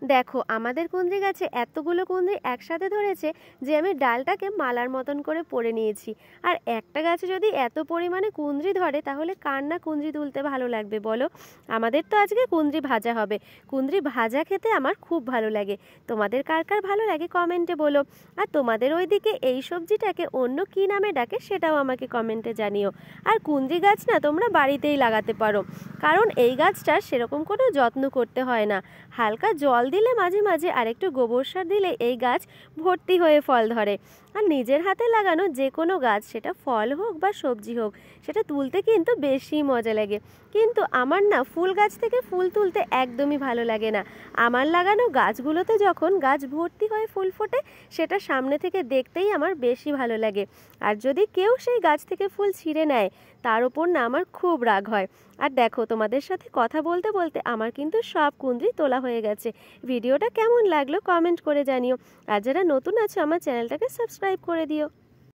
দেখো আমাদের কুঁদরি গাছে এতগুলো কুঁদরি একসাথে ধরেছে যে আমি ডালটাকে মালার মতন করে পরে নিয়েছি। আর একটা গাছে যদি এত পরিমাণে কুঁদরি ধরে তাহলে কার না কুঁদরি তুলতে ভালো লাগবে বলো। আমাদের তো আজকে কুঁদরি ভাজা হবে। কুঁদরি ভাজা খেতে আমার খুব ভালো লাগে। তোমাদের কার কার ভালো লাগে কমেন্টে বলো। আর তোমাদের ওইদিকে এই সবজিটাকে অন্য কী নামে ডাকে সেটাও আমাকে কমেন্টে জানিও। আর কুঁদরি গাছ না তোমরা বাড়িতেই লাগাতে পারো, কারণ এই গাছটার সেরকম কোনো যত্ন করতে হয় না। হালকা জল দিলে মাঝে মাঝে আর একটু গোবর সার দিলে এই গাছ ভর্তি হয়ে ফল ধরে। আর নিজের হাতে লাগানো যে কোনো গাছ, সেটা ফল হোক বা সবজি হোক, সেটা তুলতে কিন্তু বেশি মজা লাগে। কিন্তু আমার না ফুল গাছ থেকে ফুল তুলতে একদমই ভালো লাগে না। আমার লাগানো গাছগুলোতে যখন গাছ ভর্তি হয়ে ফুল ফোটে, সেটা সামনে থেকে দেখতেই আমার বেশি ভালো লাগে। আর যদি কেউ সেই গাছ থেকে ফুল ছিঁড়ে নেয়, তার উপর না আমার খুব রাগ হয়। আর দেখো তোমাদের সাথে কথা বলতে বলতে আমার কিন্তু সব কুঁদরি তোলা হয়ে গেছে। ভিডিওটা কেমন লাগলো কমেন্ট করে জানিও। আর যারা নতুন আছো আমার চ্যানেলটাকে সাবস্ক্রাইব করে দিও।